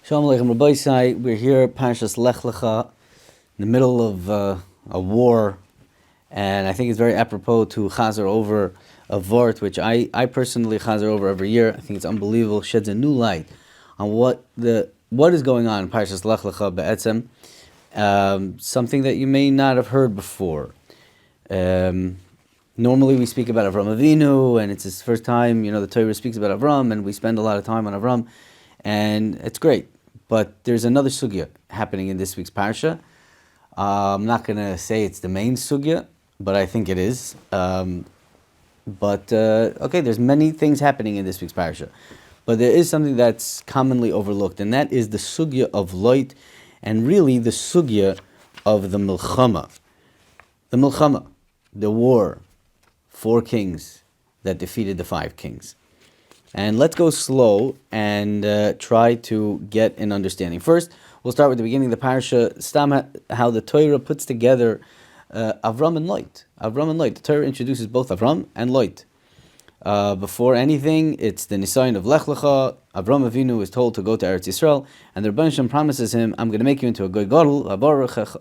Shalom Aleichem Rabbi Sai. We're here at Parshas Lech Lecha, in the middle of a war, and I think it's very apropos to chazer over a vort, which I personally chazer over every year. I think it's unbelievable. Sheds a new light on what is going on in Parshas Lech Lecha be'etzem, something that you may not have heard before. Normally we speak about Avram Avinu, and it's his first time, the Torah speaks about Avram, and we spend a lot of time on Avram, and it's great. But there's another sugya happening in this week's parsha. I'm not going to say it's the main sugya, but I think it is. There's many things happening in this week's parsha. But there is something that's commonly overlooked, and that is the sugya of Lot, and really the sugya of the milchama. The milchama, the war, 4 kings that defeated the 5 kings. And let's go slow and try to get an understanding. First, we'll start with the beginning of the parsha, how the Torah puts together Avram and Lot. Avram and Lot. The Torah introduces both Avram and Lot. Before anything, it's the Nisayon of Lech Lecha. Avram Avinu is told to go to Eretz Yisrael, and the Rebbeinu Shem promises him, I'm going to make you into a goy gadol, v'avorechecha,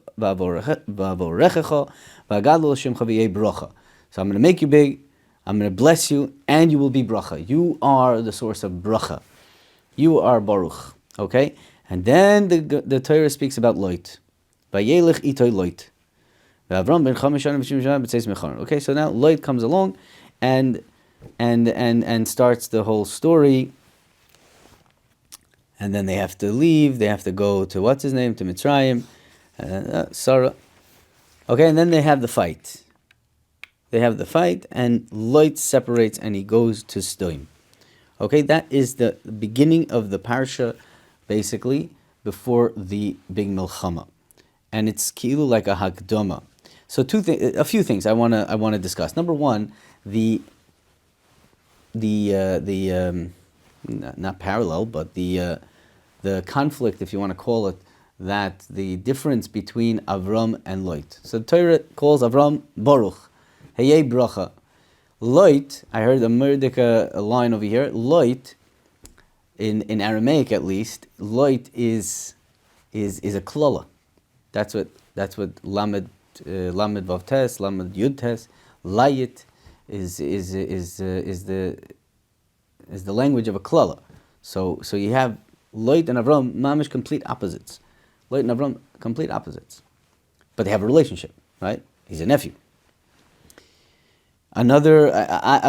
v'agadol Shem chaviyei bracha. So I'm going to make you big, I'm going to bless you, and you will be bracha. You are the source of bracha. You are Baruch. Okay? And then the Torah speaks about Lot. Vayelech itoy Lot. Avram ben Chamish Shanim v'shim Shanim b'tzeis mechar. Okay, so now Lot comes along and starts the whole story. And then they have to leave. They have to go to, what's his name? To Mitzrayim. Sarah. Okay, and then they have the fight. And Lot separates and he goes to Stoim. Okay, that is the beginning of the parsha, basically, before the big milchama. And it's kilu like a hakdama. So a few things I want to discuss. Number one, not parallel, but the conflict, if you want to call it that, the difference between Avram and Lot. So the Torah calls Avram Baruch. Heyei bracha. Lot, I heard a Merdika line over here. Lot, in Aramaic at least, Lot is a klala. That's what lamed vav tes, lamed yud tes, layit is the language of a klala. So you have Lot and Avram, mamish complete opposites. Lot and Avram, complete opposites, but they have a relationship, right? He's a nephew. Another,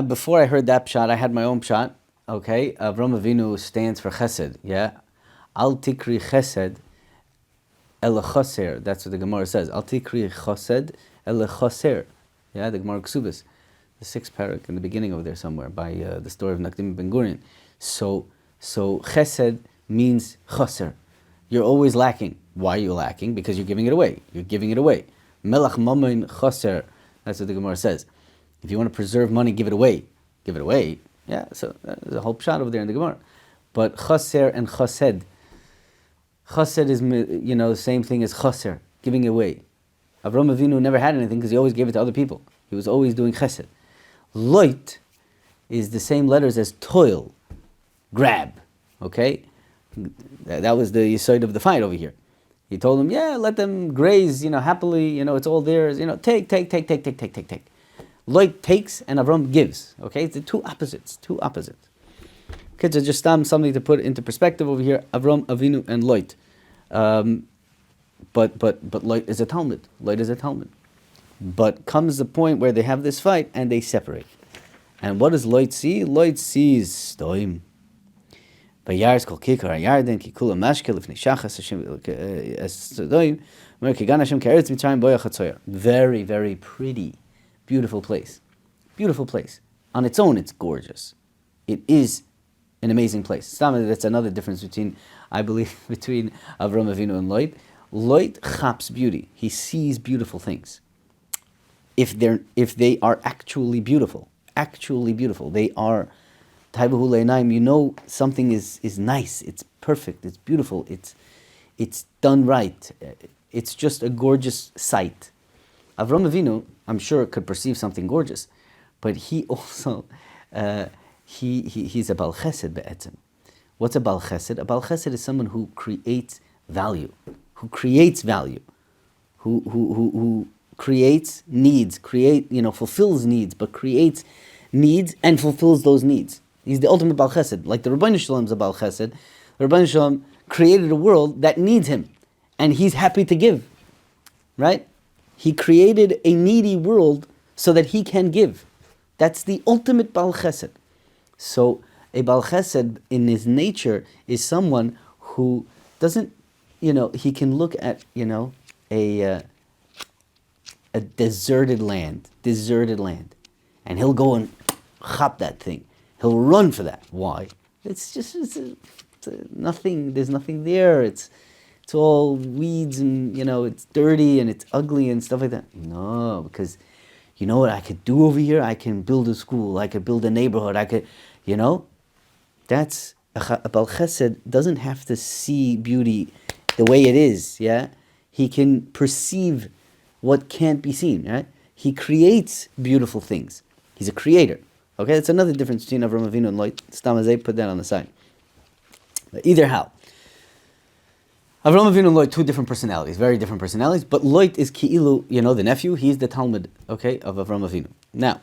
before I heard that pshat, I had my own pshat. Okay, Avram Avinu stands for chesed. Yeah, al tikri chesed el chaser. That's what the Gemara says. Al tikri chesed el chaser. Yeah, the Gemara Ksubis, the 6th parak in the beginning over there somewhere by the story of Nakdim ben Gurion. So chesed means chaser. You're always lacking. Why are you lacking? Because you're giving it away. You're giving it away. Melach mamoin chaser. That's what the Gemara says. If you want to preserve money, give it away. Give it away. Yeah, so there's a whole shot over there in the Gemara. But chaser and chased. Chased is, the same thing as chaser, giving it away. Avram Avinu never had anything because he always gave it to other people. He was always doing chesed. Lot is the same letters as toil, grab. Okay? That was the side of the fight over here. He told him, let them graze, happily, it's all theirs, take. Lot takes and Avram gives. Okay, it's the two opposites. Kids are just something to put into perspective over here. Avram Avinu and Lot. But Lot is a Talmud. But comes the point where they have this fight and they separate. And what does Lot see? Lot sees Stoim. Bayars kol kikar ayarden kikula mashkel ifnei shachas Hashem Stoim. Merkigan Hashem ke'eretz Mitzrayim boya chatzoyer. Very, very pretty. Beautiful place. On its own, it's gorgeous. It is an amazing place. That's another difference between Avram Avinu and Lot. Lot chaps beauty. He sees beautiful things. If they are actually beautiful, they are taibahu le'enaim. Something is nice. It's perfect. It's beautiful. It's done right. It's just a gorgeous sight. Avram Avinu, I'm sure, could perceive something gorgeous, but he also he's a bal chesed be'etzem. What's a Bal Chesed? A Bal Chesed is someone who creates value, who creates value, who creates needs, fulfills needs, but creates needs and fulfills those needs. He's the ultimate Bal Chesed. Like the Rabbeinu Shalom is a Bal Chesed. The Rabbeinu Shalom created a world that needs him, and he's happy to give, right? He created a needy world so that he can give. That's the ultimate Bal Chesed. So a Bal Chesed in his nature is someone who doesn't, he can look at, a deserted land, and he'll go and chop that thing. He'll run for that. Why? It's nothing. There's nothing there. It's all weeds and it's dirty and it's ugly and stuff like that. No, because you know what I could do over here? I can build a school. I could build a neighborhood. I could, That's a Bal Chesed doesn't have to see beauty the way it is. Yeah, he can perceive what can't be seen. Right? He creates beautiful things. He's a creator. Okay, that's another difference between Avraham Avinu and Lot. Stamazay, put that on the side. But either how, Avraham Avinu and Lot, two different personalities, very different personalities. But Lot is Ki'ilu, the nephew. He's the Talmud, of Avraham Avinu. Now,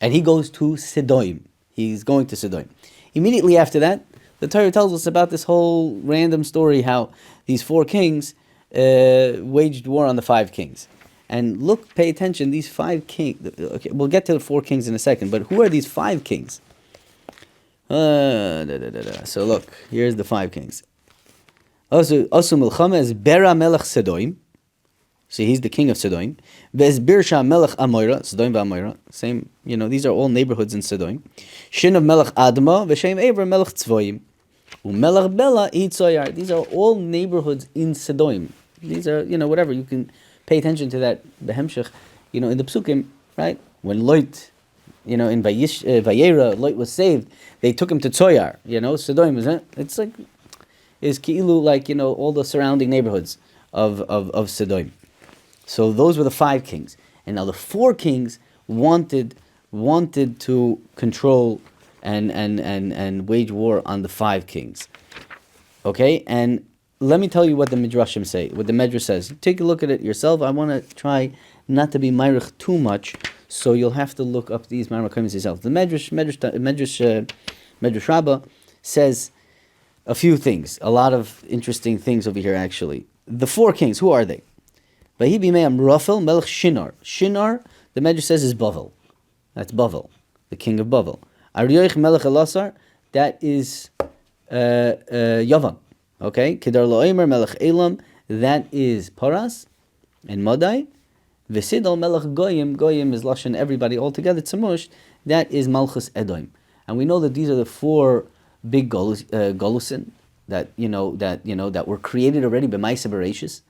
and he goes to Sidoim. He's going to Sidoim. Immediately after that, the Torah tells us about this whole random story how these 4 kings waged war on the 5 kings. And look, pay attention, these 5 kings, okay, we'll get to the 4 kings in a second, but who are these 5 kings? So look, here's the 5 kings. Also Milchama is Bera Melech Sedoim. See, he's the king of Sedoim. Ves Birsha Melech Amoira, Sedoim v'Amoira. Same, these are all neighborhoods in Sedoim. Shin of Melech Adma, Veshem Eber Melech Tzvoim. Umelech Bela Itzoyar. These are all neighborhoods in Sedoim. These are, whatever, you can pay attention to that, the Hemshech, in the Psukim, right? When Lot, in Vayera, Lot was saved, they took him to Tzoyar, Sedoim, isn't it? It's like, is Ki'ilu like, all the surrounding neighborhoods of Sedoim. So those were the 5 kings. And now the 4 kings wanted to control and wage war on the 5 kings. Okay? And let me tell you what the Midrashim say, what the Medrash says. Take a look at it yourself. I want to try not to be Meirich too much, so you'll have to look up these Marmakim yourself. The Medrash Rabbah says a few things, a lot of interesting things over here actually. The 4 kings, who are they? Vahi b'me'am Rafel melech Shinar. Shinar, the Medrash says, is Bavel. That's Bavel, the king of Bavel. Aryoich melech Elasar, that is Yavan. Okay, Kedar Lo'emer melech Elam, that is Paras and Madai. V'sidal melech Goyim, Goyim is Lashon everybody altogether, Tzamush, that is Malchus Edom. And we know that these are the 4 big Golusin that were created already by Maisa Bereshis.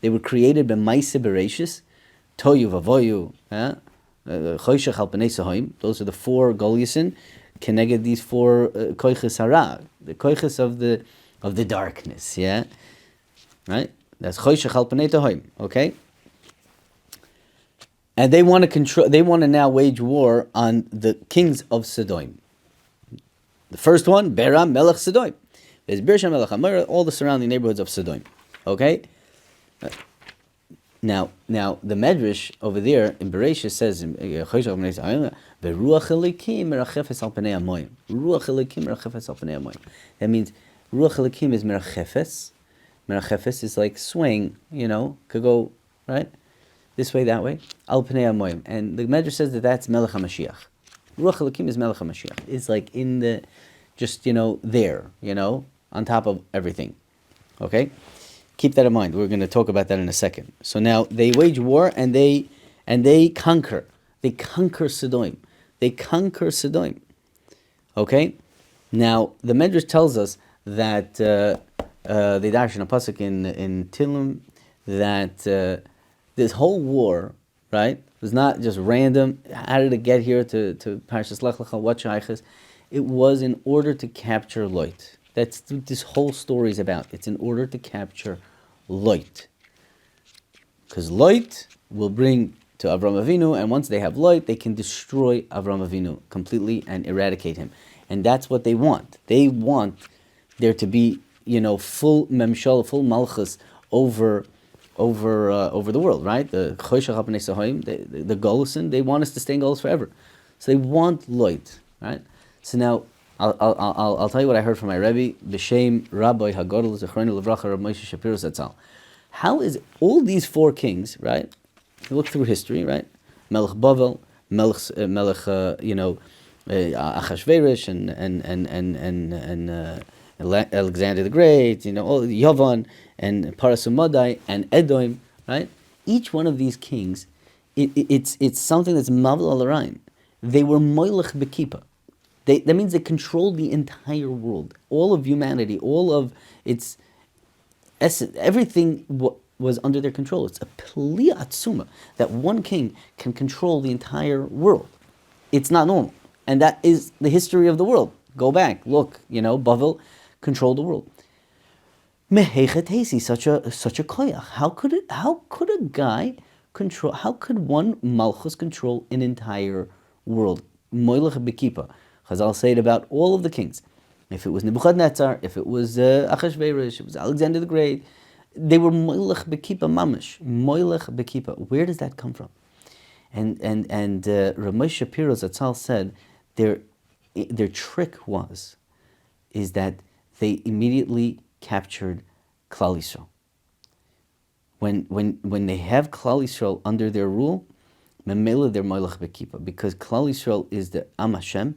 They were created by Maisa Bereshis, Toyu Vavoyu, Choshech al Pnei Sahoim. Those are the 4 Golusin, connected these 4 Koiches Hara, the Koiches of the darkness, yeah? Right? That's Choshech al Pnei Sahoim, okay? And they want to now wage war on the kings of Sodom. The first one, Bera Melech Sodom. There's Birsha Melech Amora, all the surrounding neighborhoods of Sodom. Okay? Now the Medrash over there in Bereshit says, Ruach Elikim merachefes al pnei hamoyim. Ruach Elikim merachefes al pnei hamoyim. That means Ruach Elikim is merachefes. Merachefes is like swaying, could go, right? This way, that way. Al pnei hamoyim. And the Medrash says that that's Melech HaMashiach. Ruach Elikim is Melech HaMashiach. It's like in the, just, there, on top of everything. Okay? Keep that in mind. We're going to talk about that in a second. So now they wage war and they conquer. They conquer Sodom. They conquer Sodom. Okay? Now the Medrash tells us that they dash in a pasuk in Tillim that this whole war, right, was not just random. How did it get here to Parshas Lech Lecha? What shaychus? It was in order to capture Lot. That's what this whole story is about. It's in order to capture Lot. Because Lot will bring to Avraham Avinu, and once they have Lot, they can destroy Avraham Avinu completely and eradicate him. And that's what they want. They want there to be, full memshal, full malchus over over the world, right? The Choshech Hapanei Sahoim, the Golusin, they want us to stay in Golus forever. So they want light, right? So now, I'll tell you what I heard from my Rebbe, B'Shem Rabbi Hagodol Zechronu Levracha Rav Moshe Shapiro Zatzal. How is all these four kings, right? You look through history, right? Melech Bavel, Achashverosh, and Alexander the Great, all Yavan and Parasumadai and Edom, right? Each one of these kings, it's something that's Mavel al Arain. They were Moilech Bekipa. That means they controlled the entire world, all of humanity, all of its essence, everything was under their control. It's a Plia Atsuma that one king can control the entire world. It's not normal. And that is the history of the world. Go back, look, Bavel controlled the world. Mehechet Hesi, such a koyach. How could a guy control, how could one malchus control an entire world? Moilech Bekipa. Chazal say it about all of the kings. If it was Nebuchadnezzar, if it was Achashverosh, if it was Alexander the Great, they were Moilech Bekipa mamish. Moilech Bekipa. Where does that come from? And Rav Moshe Shapiro Zatzal said their trick is that they immediately captured Klal Yisrael. When they have Klal Yisrael under their rule, Memela they're Moilech Bekipa, because Klal Yisrael is the Am Hashem,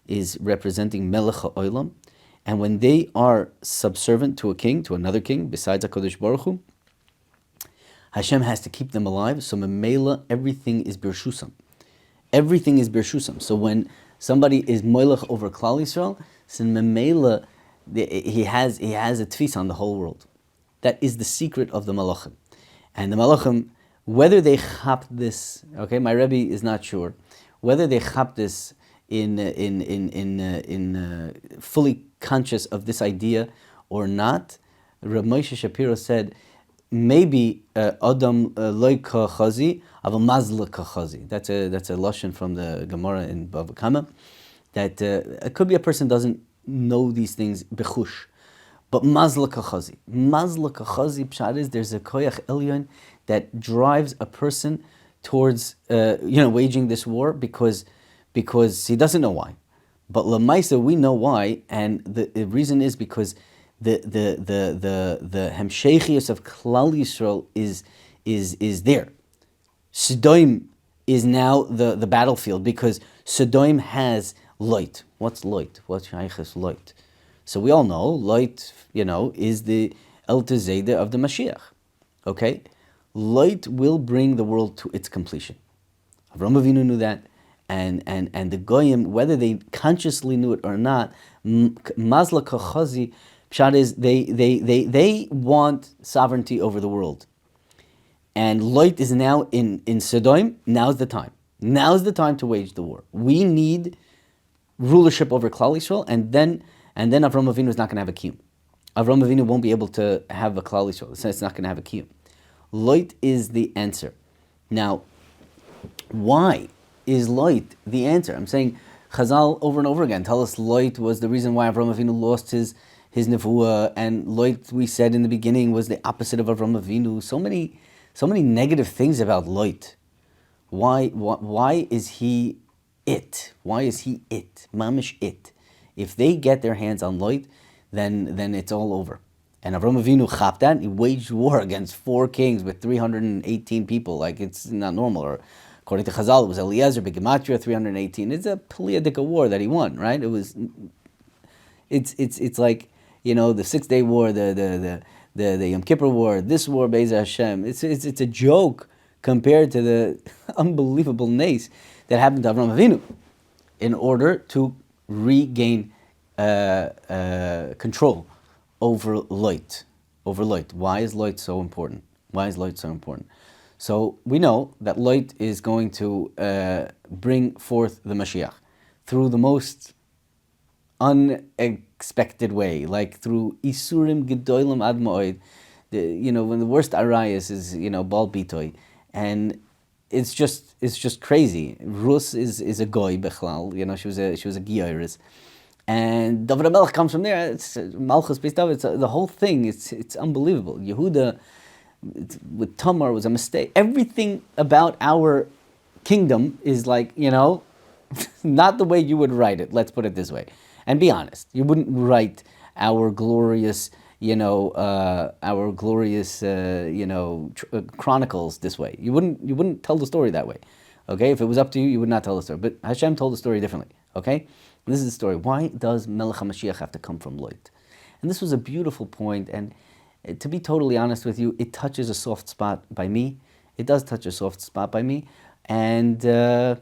is representing Melech HaOlam, and when they are subservient to a king, to another king, besides HaKadosh Baruch Hu, Hashem has to keep them alive, so Memela, everything is Birshusam. Everything is Birshusam. So when somebody is Moilech over Klal Yisrael, so Memela, he has a tfis on the whole world. That is the secret of the Malachim. And the Malachim, whether they chap this, okay, my Rebbe is not sure, whether they chap this in fully conscious of this idea or not, Rav Moshe Shapiro said, maybe Adam loy kachazi, aval mazla kachazi. That's a lashon from the Gemara in Bava Kama, that it could be a person doesn't know these things bechush, but mazla kachazi. Mazla kachazi pshat is there's a koyach elyon that drives a person towards waging this war because he doesn't know why. But Lamaisa, we know why, and the reason is because the hemsheichius of Klal Yisrael is there. Sodom is now the battlefield because Sodom has light. What's light? What's sheichus light? So we all know light, is the El Tezeda of the Mashiach. Okay, light will bring the world to its completion. Avraham Avinu knew that. And the goyim, whether they consciously knew it or not, mazla kachazi, pshat is they want sovereignty over the world, and light is now in Sodom. Now's the time. Now's the time to wage the war. We need rulership over Klal Yisrael, and then Avraham Avinu is not going to have a kiyum. Avraham Avinu won't be able to have a Klal Yisrael, so it's not going to have a kiyum. Light is the answer. Now, why is light the answer? I'm saying Chazal over and over again tell us light was the reason why Avraham Avinu lost his nevuah, and light, we said in the beginning, was the opposite of Avraham Avinu. So many negative things about light. Why is he it? Why is he it? Mamish it. If they get their hands on light, then it's all over. And Avraham Avinu chapped that. He waged war against 4 kings with 318 people. Like, it's not normal. Or according to Chazal, it was Eliezer, Begematria, 318. It's a Peliadic war that he won, right? It's like, the 6 Day War, the Yom Kippur War, this war, Be'ez Hashem. It's a joke compared to the unbelievable nace that happened to Avraham Avinu in order to regain control over light. Why is light so important? So we know that light is going to bring forth the Mashiach through the most unexpected way, like through Isurim Gedolim Ad Moed. When the worst arayas is Bal Bitoy, and it's just crazy. Rus is a goy bechlal. She was a giyaris, And David HaMelech comes from there. It's Malchus based David. It's the whole thing. It's unbelievable. Yehuda with Tamar was a mistake. Everything about our kingdom is like, not the way you would write it. Let's put it this way. And be honest, you wouldn't write our glorious, chronicles this way. You wouldn't tell the story that way. Okay, if it was up to you, you would not tell the story. But Hashem told the story differently. Okay, and this is the story. Why does Melech HaMashiach have to come from Lot? And this was a beautiful point. And to be totally honest with you, it touches a soft spot by me. It does touch a soft spot by me, and it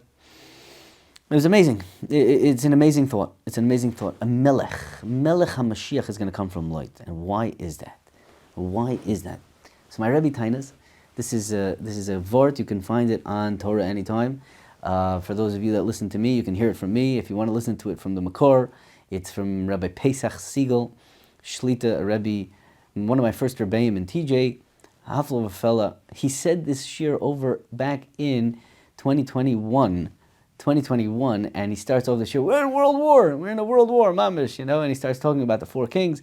was amazing. It's an amazing thought. It's an amazing thought. Melech HaMashiach is going to come from Lot. And why is that? Why is that? So my Rebbe Tainas, this is a vort. You can find it on Torah anytime. For those of you that listen to me, you can hear it from me. If you want to listen to it from the Makor, it's from Rabbi Pesach Siegel, Shlita, a Rebbe, one of my first Rebbeim in TJ, Hafel of a fella. He said this shir over back in 2021, and he starts over the shir, we're in World War, mamish, and he starts talking about the four kings.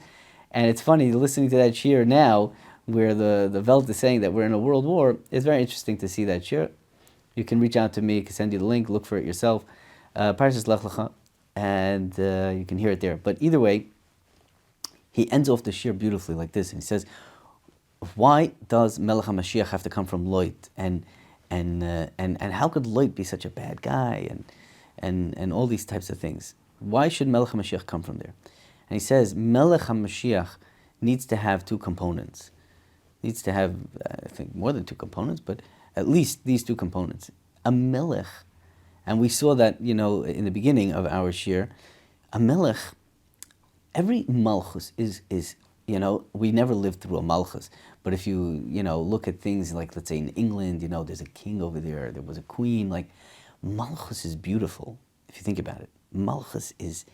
And it's funny, listening to that shir now, where the Welt is saying that we're in a world war. It's very interesting to see that shir. You can reach out to me, I can send you the link, look for it yourself. Parshas Lech Lecha, and you can hear it there. But either way, he ends off the shir beautifully like this, and he says, why does Melech HaMashiach have to come from Lot? And how could Lot be such a bad guy? And all these types of things. Why should Melech HaMashiach come from there? And he says, Melech HaMashiach needs to have two components. Needs to have, I think, more than two components, but at least these two components. A Melech, and we saw that, in the beginning of our shir, a Melech, every Malchus is we never lived through a Malchus, but if you, look at things like, let's say in England, there's a king over there was a queen, like, Malchus is beautiful, if you think about it. Malchus is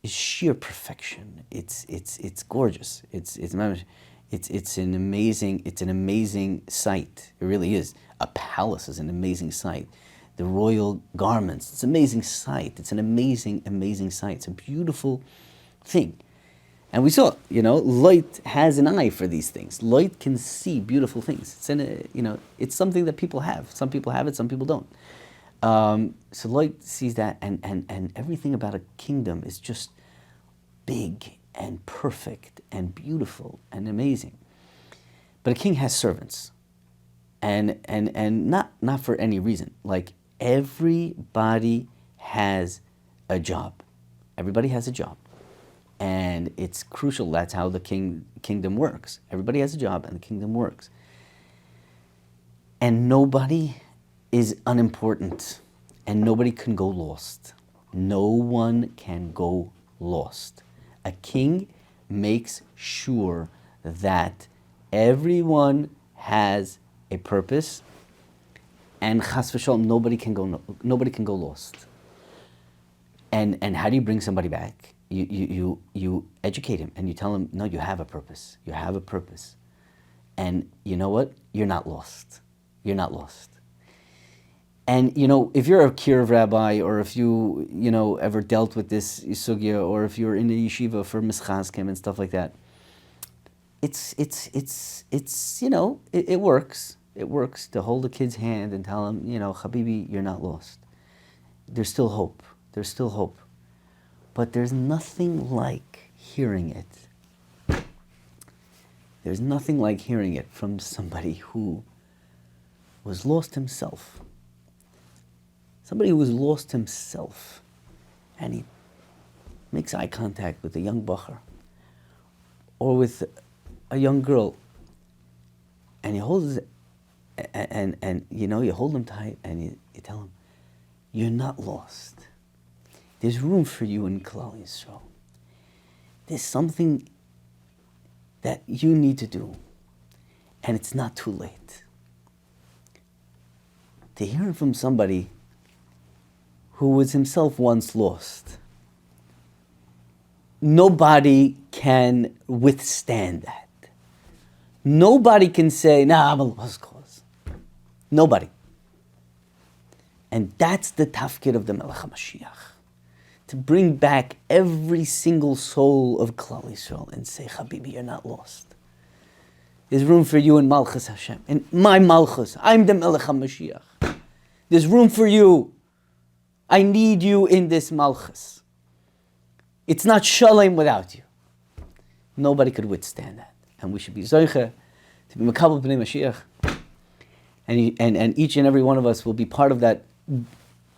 sheer perfection. It's gorgeous. It's an amazing sight. It really is. A palace is an amazing sight. The royal garments, it's an amazing sight. It's an amazing sight. It's a beautiful thing. And we saw, Lot has an eye for these things. Lot can see beautiful things. It's something that people have. Some people have it, some people don't. So Lot sees that, and everything about a kingdom is just big and perfect and beautiful and amazing. But a king has servants, and not for any reason. Like, everybody has a job. Everybody has a job. And it's crucial. That's how the kingdom works. Everybody has a job, and the kingdom works. And nobody is unimportant, and nobody can go lost. No one can go lost. A king makes sure that everyone has a purpose, and chas v'shalom, nobody can go lost. And how do you bring somebody back? You educate him, and you tell him, no, you have a purpose. You have a purpose. And you know what? You're not lost. You're not lost. And, if you're a kiruv rabbi, or if you, ever dealt with this sugya, or if you're in a yeshiva for mischazkim and stuff like that, it works. It works to hold a kid's hand and tell him, Habibi, you're not lost. There's still hope. There's still hope. But there's nothing like hearing it. There's nothing like hearing it from somebody who was lost himself. Somebody who was lost himself, and he makes eye contact with a young bacher or with a young girl, and he holds it, and you hold him tight, and you tell him, you're not lost. There's room for you in Klal Yisrael. There's something that you need to do, and it's not too late. To hear from somebody who was himself once lost, nobody can withstand that. Nobody can say, nah, I'm a lost cause. Nobody. And that's the tafkid of the Melech HaMashiach. to bring back every single soul of Klal Yisrael and say, Habibi, you're not lost. There's room for you in Malchus Hashem. In my Malchus. I'm the Melech HaMashiach. There's room for you. I need you in this Malchus. It's not Shalom without you. Nobody could withstand that. And we should be Zoiche to be Makabel B'nai Mashiach. And each and every one of us will be part of that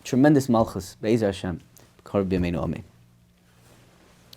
tremendous Malchus. Be'ezer Hashem. Kar b'yameinu amen.